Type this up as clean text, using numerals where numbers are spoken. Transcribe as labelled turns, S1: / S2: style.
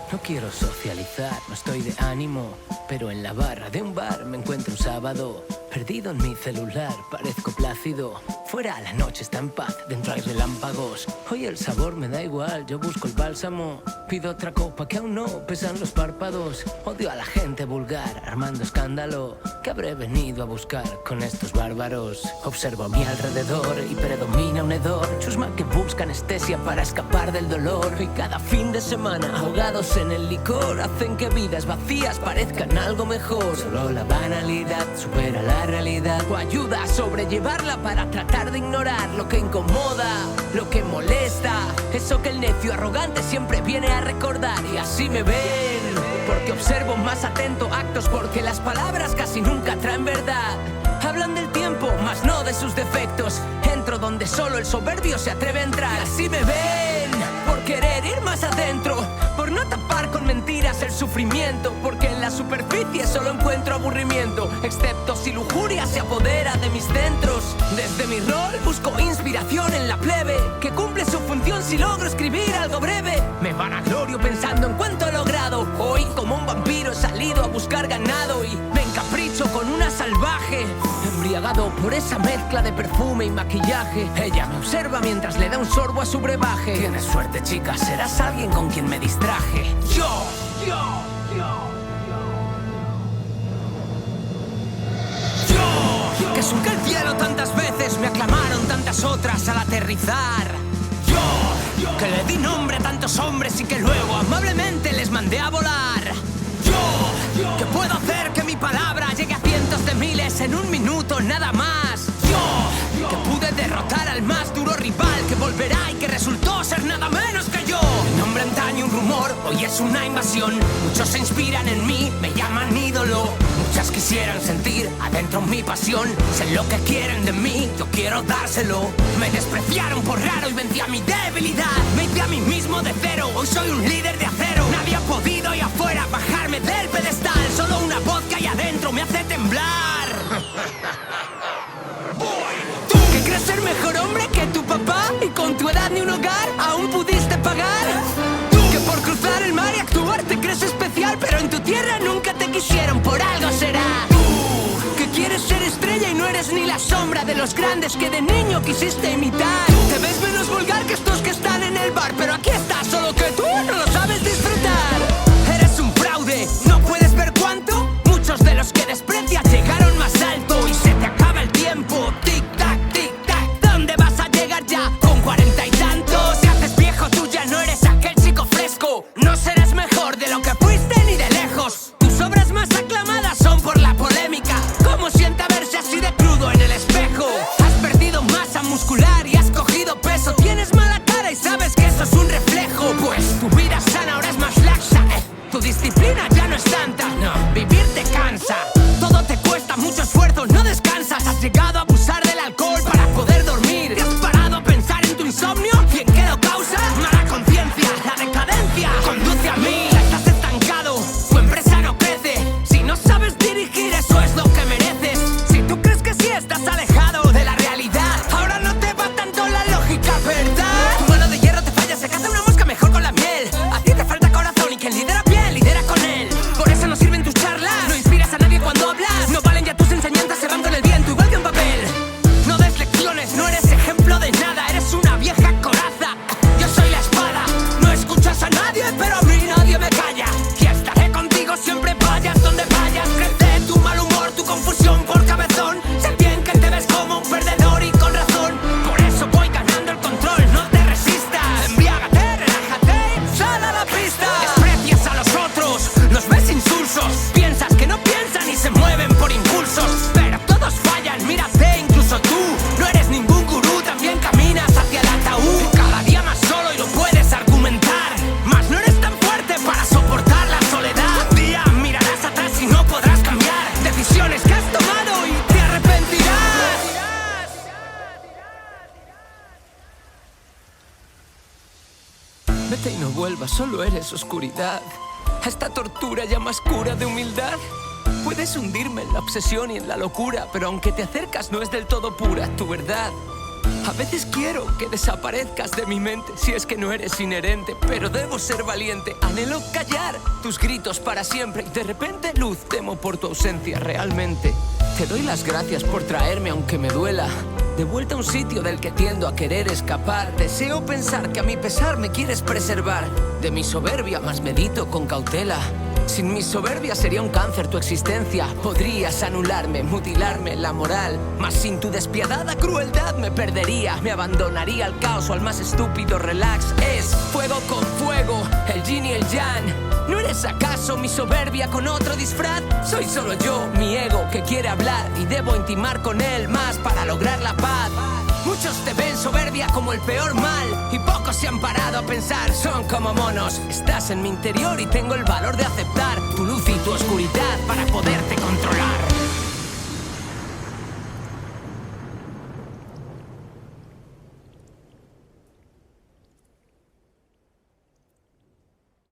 S1: No quiero socializar, no estoy de ánimo, pero en la barra de un bar me encuentro un sábado. Perdido en mi celular, parezco plácido. Fuera la noche está en paz, dentro hay relámpagos. Hoy el sabor me da igual, yo busco el bálsamo. Pido otra copa que aún no pesan los párpados. Odio a la gente vulgar, armando escándalo. ¿Qué habré venido a buscar con estos bárbaros? Observo a mi alrededor y predomina un hedor. Chusma que busca anestesia para escapar del dolor. Y cada fin de semana, ahogados en el licor, hacen que vidas vacías parezcan algo mejor. Solo la banalidad supera la realidad, o ayuda a sobrellevarla para tratar de ignorar lo que incomoda, lo que molesta, eso que el necio arrogante siempre viene a recordar. Y así me ven, porque observo más atento actos, porque las palabras casi nunca traen verdad. Hablan del tiempo, mas no de sus defectos. Entro donde solo el soberbio se atreve a entrar. Y así me ven, por querer ir más adentro, por no tapar con mentiras el sufrimiento, porque en la superficie solo encuentro aburrimiento, excepto si lujuria se apodera de mis centros. Desde mi rol busco inspiración en la plebe, que cumple su función si logro escribir algo breve. Me vanaglorio pensando en cuánto he logrado. Hoy como un vampiro he salido a buscar ganado y me encapricho con una salvaje, embriagado por esa mezcla de perfume y maquillaje. Ella me observa mientras le da un sorbo a su brebaje. Tienes suerte, chica, serás alguien con quien me distraje. Yo que surqué el cielo tantas veces, me aclamaron tantas otras al aterrizar. Yo que le di nombre a tantos hombres y que luego amablemente les mandé a volar. Yo que puedo hacer que mi palabra llegue a cientos de miles en un minuto nada más. Yo que pude derrotar al más duro rival que volverá y que resultó ser nada menos que yo. Mi nombre antaño un rumor, hoy es una invasión. Muchos se inspiran en mí, me llaman ídolo. Muchas quisieran sentir adentro mi pasión. Sé lo que quieren de mí, yo quiero dárselo. Me despreciaron por raro y vencí a mi debilidad. Me hice a mí mismo de cero, hoy soy un líder de acero. Nadie ha podido ahí afuera bajarme del pedestal. Solo una voz que hay adentro me hace temblar. ¿Tú que crees ser mejor hombre que tu papá y con tu edad ni un hogar aún pudiste pagar? ¿Tú que por cruzar el mar y actuar te crees especial pero en tu tierra nunca te quisieron, por algo será? ¿Tú que quieres ser estrella y no eres ni la sombra de los grandes que de niño quisiste imitar? Te ves menos vulgar que estos que están en el bar, pero aquí estás, solo que tú no lo sabes disfrutar. Eres un fraude, ¿no puedes ver cuánto? Muchos de los que desprecias llegaron más alto y se te acaba el tiempo. Tic-tac, tic-tac, ¿dónde vas a llegar ya? Con 40 y tantos, si haces viejo tú ya no eres aquel chico fresco. No serás mejor de lo que fuiste ni de lejos. Tus obras más aclamadas son por la polémica. ¿Cómo sienta verse así de crudo en el espejo? Has perdido masa muscular y has cogido peso. Tienes mala cara y sabes que eso es un reflejo. Pues tu vida sana ahora es más laxa. Tu disciplina ya no es tanta. No, vivir te cansa. Todo te cuesta mucho esfuerzo, no descansas. Has llegado a abusar del alcohol para poder dormir. ¿Te has parado a pensar en tu insomnio? ¿Y en qué lo causa? Mala conciencia, la decadencia conduce a mí. Ya estás estancado, tu empresa no crece. Si no sabes dirigir, eso es lo que mereces. Si tú crees que sí estás alejado de la realidad, ahora no te va tanto la lógica, ¿verdad? Tu mano de hierro te falla, se caza una mosca mejor con la miel. A ti te falta corazón y quien lidera bien, lidera con él. Por eso no sirven tus charlas, no inspiras a nadie cuando hablas. No valen ya tus enseñanzas, se van con el viento igual que un papel. No des lecciones, no eres ejemplo de nada, eres una vieja coraza. Yo soy la espada, no escuchas a nadie, pero a mí nadie me calla. Y estaré contigo siempre vayas donde vayas. Crece tu mal humor, tu confusión por cabezón. Sé bien que te ves como un perdedor y con razón. Por eso voy ganando el control, no te resistas. Embriágate, relájate, sal a la pista. Desprecias a los otros, los ves insulsos. Piensas que no piensan y se mueven por impulsos. Pero todos fallan, mírate, incluso tú. No eres ningún gurú, también caminas hacia el ataúd. Cada día más solo y lo puedes argumentar, mas no eres tan fuerte para soportar la soledad. Un día mirarás atrás y no podrás cambiar decisiones que has tomado y te arrepentirás. Vete y no vuelvas, solo eres oscuridad. Esta tortura ya más cura de humildad. Puedes hundirme en la obsesión y en la locura, pero aunque te acercas no es del todo pura tu verdad. A veces quiero que desaparezcas de mi mente, si es que no eres inherente, pero debo ser valiente. Anhelo callar tus gritos para siempre y de repente, luz, temo por tu ausencia realmente. Te doy las gracias por traerme aunque me duela de vuelta a un sitio del que tiendo a querer escapar. Deseo pensar que a mi pesar me quieres preservar de mi soberbia, mas medito con cautela. Sin mi soberbia sería un cáncer tu existencia. Podrías anularme, mutilarme la moral, mas sin tu despiadada crueldad me perdería. Me abandonaría al caos o al más estúpido relax. Es fuego con fuego, el yin y el yang. ¿No eres acaso mi soberbia con otro disfraz? Soy solo yo, mi ego, que quiere hablar y debo intimar con él más para lograr la paz. Muchos te ven soberbia como el peor mal y pocos se han parado a pensar, son como monos. Estás en mi interior y tengo el valor de aceptar tu luz y tu oscuridad para poderte